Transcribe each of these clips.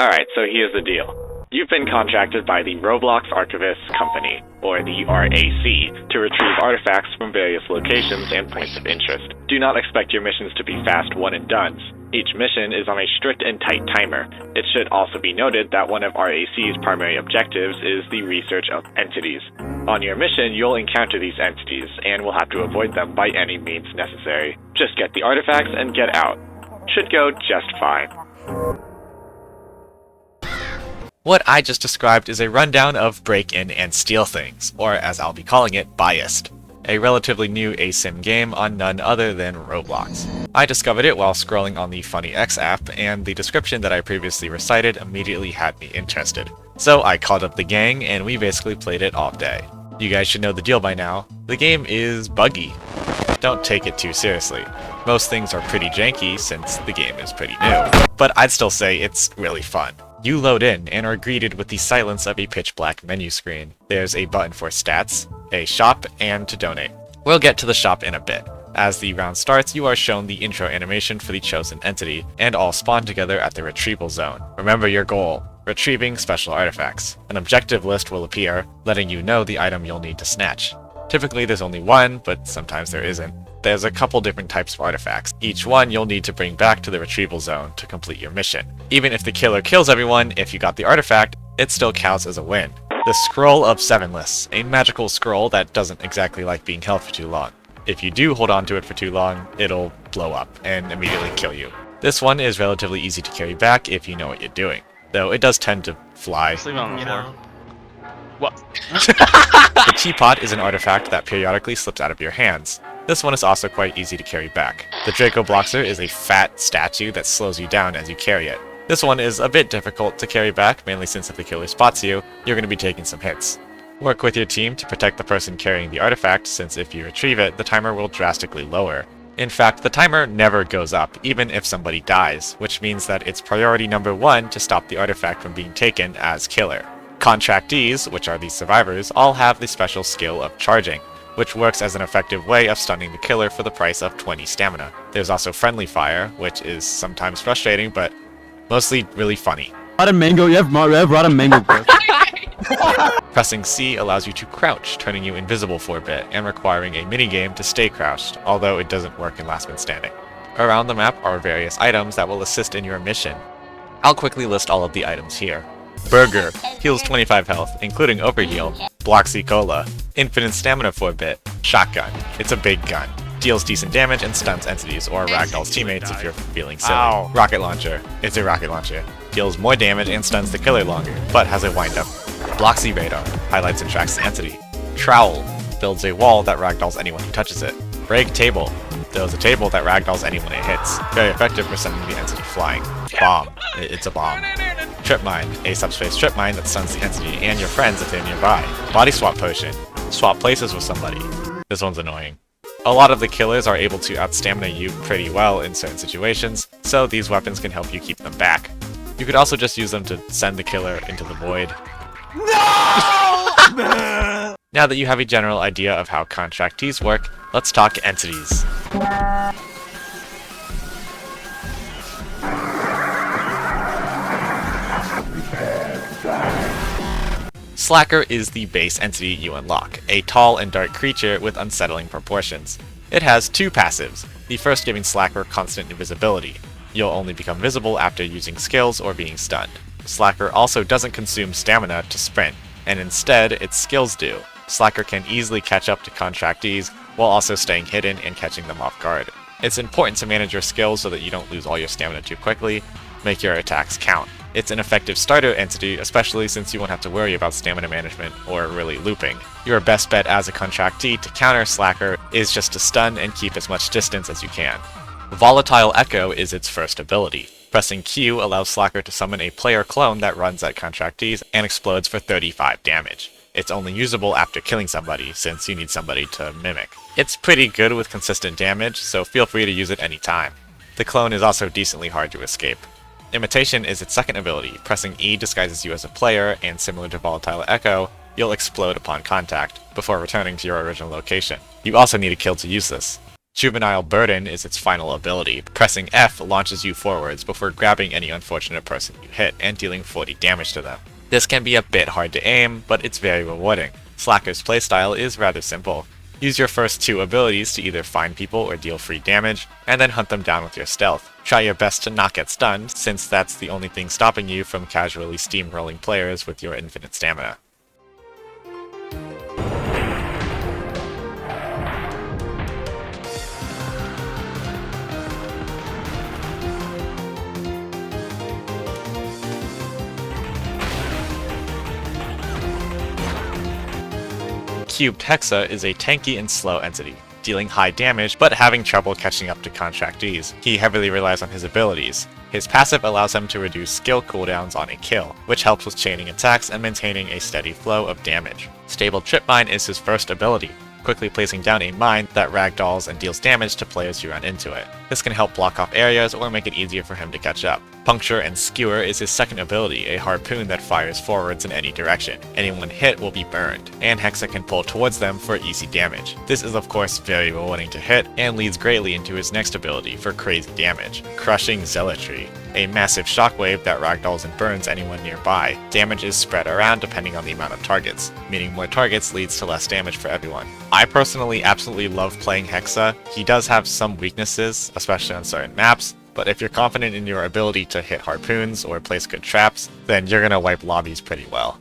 Alright, so here's the deal. You've been contracted by the Roblox Archivist Company, or the RAC, to retrieve artifacts from various locations and points of interest. Do not expect your missions to be fast one-and-dones. Each mission is on a strict and tight timer. It should also be noted that one of RAC's primary objectives is the research of entities. On your mission, you'll encounter these entities, and will have to avoid them by any means necessary. Just get the artifacts and get out. Should go just fine. What I just described is a rundown of break-in and steal things, or as I'll be calling it, Biased, a relatively new Asym game on none other than Roblox. I discovered it while scrolling on the Funny X app, and the description that I previously recited immediately had me interested. So I called up the gang, and we basically played it all day. You guys should know the deal by now. The game is buggy. Don't take it too seriously. Most things are pretty janky since the game is pretty new, but I'd still say it's really fun. You load in and are greeted with the silence of a pitch-black menu screen. There's a button for stats, a shop, and to donate. We'll get to the shop in a bit. As the round starts, you are shown the intro animation for the chosen entity, and all spawn together at the retrieval zone. Remember your goal: retrieving special artifacts. An objective list will appear, letting you know the item you'll need to snatch. Typically there's only one, but sometimes there isn't. There's a couple different types of artifacts. Each one you'll need to bring back to the retrieval zone to complete your mission. Even if the killer kills everyone, if you got the artifact, it still counts as a win. The Scroll of Seven Lists, a magical scroll that doesn't exactly like being held for too long. If you do hold on to it for too long, it'll blow up and immediately kill you. This one is relatively easy to carry back if you know what you're doing, though it does tend to fly. Leave it on the floor. What? The teapot is an artifact that periodically slips out of your hands. This one is also quite easy to carry back. The Draco Bloxer is a fat statue that slows you down as you carry it. This one is a bit difficult to carry back, mainly since if the killer spots you, you're going to be taking some hits. Work with your team to protect the person carrying the artifact, since if you retrieve it, the timer will drastically lower. In fact, the timer never goes up, even if somebody dies, which means that it's priority number 1 to stop the artifact from being taken as killer. Contractees, which are the survivors, all have the special skill of charging, which works as an effective way of stunning the killer for the price of 20 stamina. There's also friendly fire, which is sometimes frustrating, but mostly really funny. Rotten mango, you have rotten mango, bro. Pressing C allows you to crouch, turning you invisible for a bit, and requiring a minigame to stay crouched, although it doesn't work in Last Man Standing. Around the map are various items that will assist in your mission. I'll quickly list all of the items here. Burger, heals 25 health, including overheal. Bloxy Cola, infinite stamina for a bit. Shotgun, it's a big gun. Deals decent damage and stuns entities or ragdolls teammates if you're feeling silly. Ow. Rocket launcher, it's a rocket launcher. Deals more damage and stuns the killer longer, but has a wind-up. Bloxy radar, highlights and tracks the entity. Trowel, builds a wall that ragdolls anyone who touches it. Break table, builds a table that ragdolls anyone it hits. Very effective for sending the entity flying. Bomb, it's a bomb. Trip mine, a subspace trip mine that stuns the entity and your friends if they're nearby. Body swap potion, swap places with somebody. This one's annoying. A lot of the killers are able to outstamina you pretty well in certain situations, so these weapons can help you keep them back. You could also just use them to send the killer into the void. No! Now that you have a general idea of how contractees work, let's talk entities. Slacker is the base entity you unlock, a tall and dark creature with unsettling proportions. It has 2 passives, the first giving Slacker constant invisibility. You'll only become visible after using skills or being stunned. Slacker also doesn't consume stamina to sprint, and instead its skills do. Slacker can easily catch up to contractees while also staying hidden and catching them off guard. It's important to manage your skills so that you don't lose all your stamina too quickly. Make your attacks count. It's an effective starter entity, especially since you won't have to worry about stamina management or really looping. Your best bet as a contractee to counter Slacker is just to stun and keep as much distance as you can. Volatile Echo is its first ability. Pressing Q allows Slacker to summon a player clone that runs at contractees and explodes for 35 damage. It's only usable after killing somebody, since you need somebody to mimic. It's pretty good with consistent damage, so feel free to use it anytime. The clone is also decently hard to escape. Imitation is its second ability. Pressing E disguises you as a player, and similar to Volatile Echo, you'll explode upon contact, before returning to your original location. You also need a kill to use this. Juvenile Burden is its final ability. Pressing F launches you forwards before grabbing any unfortunate person you hit and dealing 40 damage to them. This can be a bit hard to aim, but it's very rewarding. Slacker's playstyle is rather simple. Use your first two abilities to either find people or deal free damage, and then hunt them down with your stealth. Try your best to not get stunned, since that's the only thing stopping you from casually steamrolling players with your infinite stamina. Cubed Hexa is a tanky and slow entity, dealing high damage but having trouble catching up to Contractees. He heavily relies on his abilities. His passive allows him to reduce skill cooldowns on a kill, which helps with chaining attacks and maintaining a steady flow of damage. Stable Trip Mine is his first ability, quickly placing down a mine that ragdolls and deals damage to players who run into it. This can help block off areas or make it easier for him to catch up. Puncture and Skewer is his second ability, a harpoon that fires forwards in any direction. Anyone hit will be burned, and Hexa can pull towards them for easy damage. This is of course very rewarding to hit, and leads greatly into his next ability for crazy damage, Crushing Zealotry, a massive shockwave that ragdolls and burns anyone nearby. Damage is spread around depending on the amount of targets, meaning more targets leads to less damage for everyone. I personally absolutely love playing Hexa. He does have some weaknesses, especially on certain maps, but if you're confident in your ability to hit harpoons or place good traps, then you're gonna wipe lobbies pretty well.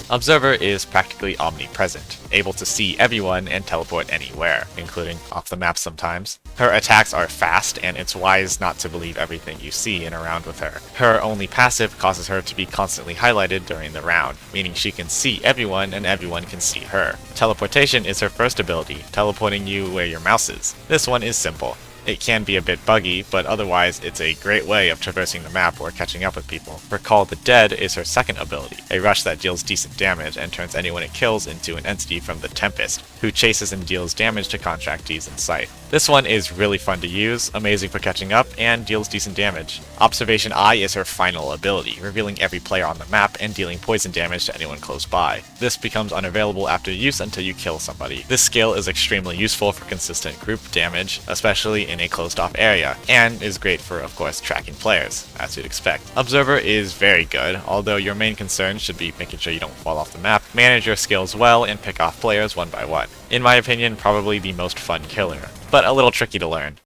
Observer is practically omnipresent, able to see everyone and teleport anywhere, including off the map sometimes. Her attacks are fast, and it's wise not to believe everything you see in a round with her. Her only passive causes her to be constantly highlighted during the round, meaning she can see everyone and everyone can see her. Teleportation is her first ability, teleporting you where your mouse is. This one is simple. It can be a bit buggy, but otherwise it's a great way of traversing the map or catching up with people. Recall the Dead is her second ability, a rush that deals decent damage and turns anyone it kills into an entity from the Tempest, who chases and deals damage to Contractees in sight. This one is really fun to use, amazing for catching up, and deals decent damage. Observation Eye is her final ability, revealing every player on the map and dealing poison damage to anyone close by. This becomes unavailable after use until you kill somebody. This skill is extremely useful for consistent group damage, especially in a closed off area, and is great for, of course, tracking players, as you'd expect. Observer is very good, although your main concern should be making sure you don't fall off the map, manage your skills well, and pick off players one by one. In my opinion, probably the most fun killer, but a little tricky to learn.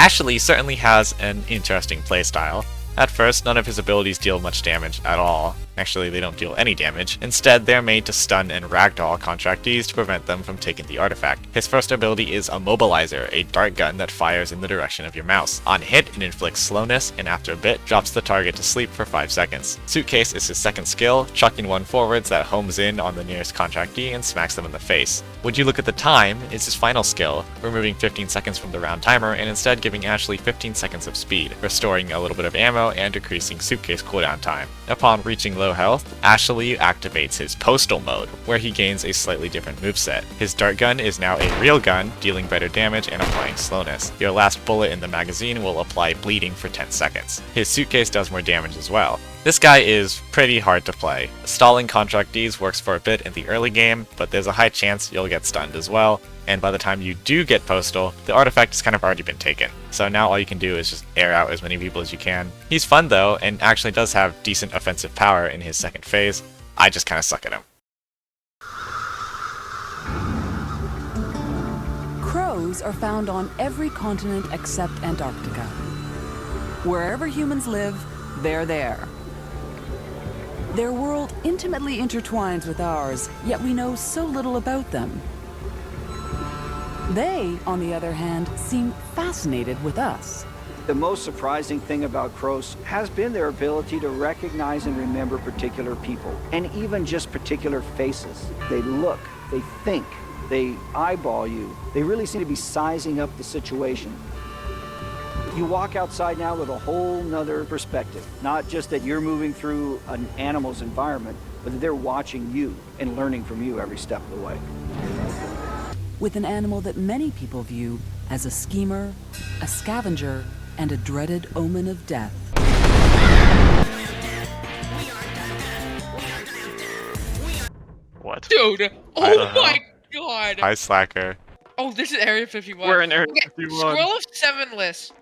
Ashle certainly has an interesting playstyle. At first, none of his abilities deal much damage at all. Actually, they don't deal any damage. Instead, they're made to stun and ragdoll Contractees to prevent them from taking the artifact. His first ability is Immobilizer, a dart gun that fires in the direction of your mouse. On hit, it inflicts slowness, and after a bit, drops the target to sleep for 5 seconds. Suitcase is his second skill, chucking one forwards that homes in on the nearest Contractee and smacks them in the face. Would you look at the time, is his final skill, removing 15 seconds from the round timer and instead giving Ashle 15 seconds of speed, restoring a little bit of ammo and decreasing Suitcase cooldown time. Upon reaching low health, Ashle activates his Postal mode, where he gains a slightly different moveset. His dart gun is now a real gun, dealing better damage and applying slowness. Your last bullet in the magazine will apply bleeding for 10 seconds. His Suitcase does more damage as well. This guy is pretty hard to play. Stalling Contractees works for a bit in the early game, but there's a high chance you'll get stunned as well, and by the time you do get Postal, the artifact has kind of already been taken. So now all you can do is just air out as many people as you can. He's fun though, and actually does have decent offensive power in his second phase. I just kind of suck at him. Crows are found on every continent except Antarctica. Wherever humans live, they're there. Their world intimately intertwines with ours, yet we know so little about them. They, on the other hand, seem fascinated with us. The most surprising thing about crows has been their ability to recognize and remember particular people, and even just particular faces. They look, they think, they eyeball you. They really seem to be sizing up the situation. You walk outside now with a whole nother perspective. Not just that you're moving through an animal's environment, but that they're watching you and learning from you every step of the way. With an animal that many people view as a schemer, a scavenger, and a dreaded omen of death. What? Dude! Oh my god! Hi, Slacker. Oh, this is Area 51. We're in Area Okay, 51. Scroll of 7 list.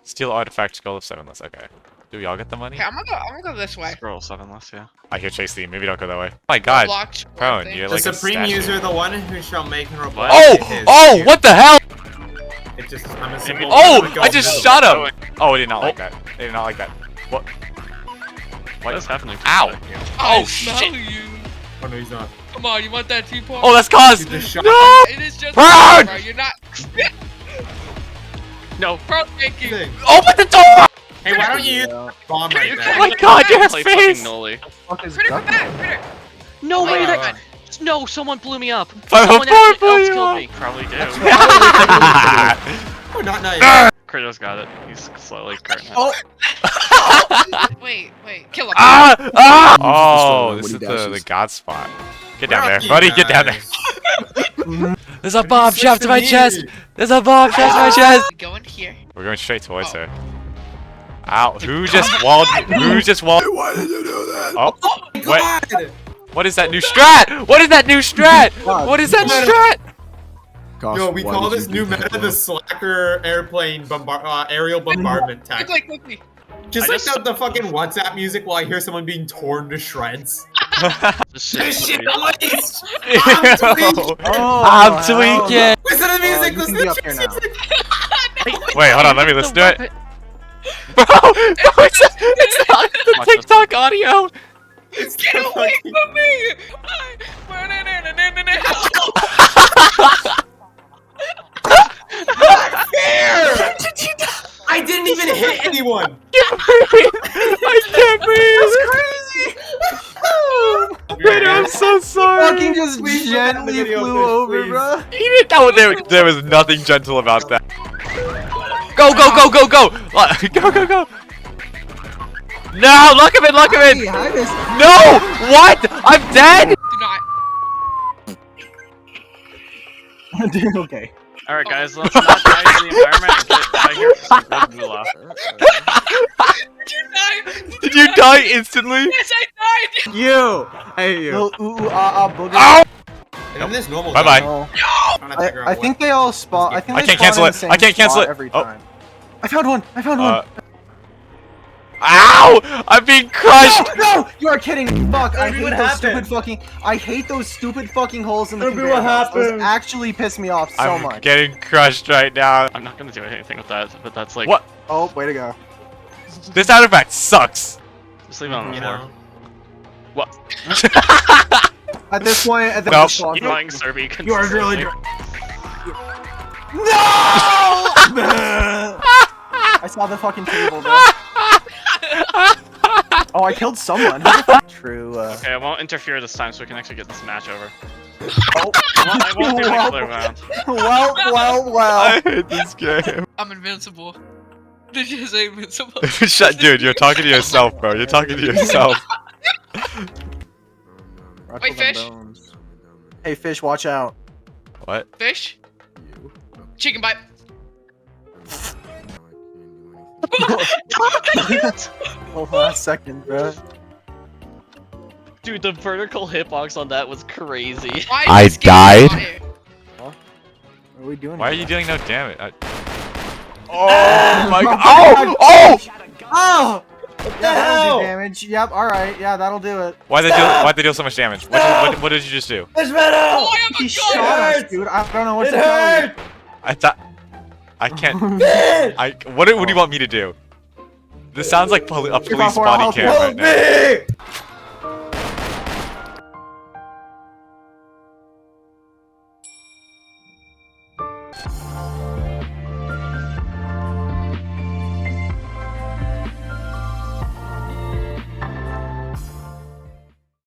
Steal artifact, scroll of 7 list. Okay. Do we all get the money? Okay, I'm gonna go this way. Scroll 7 list, yeah. I hear Chase theme. Maybe don't go that way. Oh my god. Roblox Prone, thing. you're The like a supreme statue. user, the one who shall make and Roblox. Oh! Oh! What the hell? It just, I'm a simple Oh! one. I just shot him! Oh, I did not like that. I did not like that. What? What is happening? Ow! I Oh, smell shit. you. Oh no, he's not. Come on, you want that teapot? Oh, that's cause! Dude, the shot- No! It is just Prone! bro. You're not. No. Prone, thank you. Thing. Open the door! Hey, why don't you use the bomb right You there? can't Oh my god, your Play face! fucking Noli. Critter, come back, Critter. No Oh way my that. God. No, someone blew me up. 504 Someone actually blew else you killed up. me. Probably do. Oh, not nice. Kratos got it. He's slowly current. Oh, Wait, kill him. Ah! Ah! Oh, What this he is the dashes. God spot. Get down there, Rocky buddy, get down there. guys. There's a bomb switch strapped to to my me. chest! There's a bomb strapped to my chest! Go in here. We're going straight towards Oh. her. Ow, who just walled me? Who just walled? Why did you do that? Oh, what? God! What is that new strat? What is that new strat? What is that strat? Gosh, Yo, we why call did this you new do that, meta bro? the slacker airplane aerial bombardment tactic. Quickly. Just I like just- the fucking WhatsApp music while I hear someone being torn to shreds. This shit released! I'm tweaking! I'm tweaking! Listen to the music! you Listen can be to up the here now. music! Wait, hold on, let me listen to it. Bro, no, it's not the Watch this TikTok audio. It's Get the away fucking- from me! I didn't even hit anyone! I can't breathe. That's crazy. I'm so sorry. Fucking just Please look at the gently video flew of this, over, please. bro. He didn't know there was nothing gentle about that. Go, go, go, go, go! Go, go, go! No, lock him in, lock him in! Hi, Miss. No! What? I'm dead? Do not. Dude, okay. Alright, guys, let's not die to the environment and get out of here for some good moolah. Did you die? Did you die instantly? Yes, I died! You. Hey, you. Little booger. Ow! And then there's normal Bye-bye. guys. Oh. Trying to figure out I what- think they all spawn. I think I they can't spawn cancel in it. the same I can't cancel spot it. every Oh. time. I found one. I found one. Ow! I'm being crushed! No! You are kidding! Fuck! I Ruby, hate what those happened? stupid fucking. I hate those stupid fucking holes in the Ruby, conveyor what belts. Those happened? actually piss me off so I'm much. getting crushed right now. I'm not gonna do anything with that, but that's like. What? Oh, way to go. This artifact sucks. Just leave it on the You floor. know? What? At this point, at the Nope. spawn. Keep buying Serby You are really. consistently. No! I saw the fucking table, bro. Oh, I killed someone. True. Okay, I won't interfere this time so we can actually get this match over. Oh. I won't do Well. nuclear round. Well. I hate this game. I'm invincible. Did you say invincible? Shut, dude. You're talking to yourself, bro. You're talking to yourself. Wait, fish? Hey, fish, watch out. What? Fish? Chicken bite. Hold on a second, bro. Dude, the vertical hitbox on that was crazy. Why I is this game died? fire? What are we doing? Why are here? you dealing no damage? Oh my god! Oh! Oh! Oh! What the Yeah, that'll hell? do damage. Yep, alright. Yeah, that'll do it. Why'd they deal so much damage? What did you just do? It's metal! Oh, I have He a shot gun! us, dude. I don't know what It to tell you. hurt! I thought I can't. Bitch! What do you want me to do? This sounds like a police for body help. cam right Help now. me!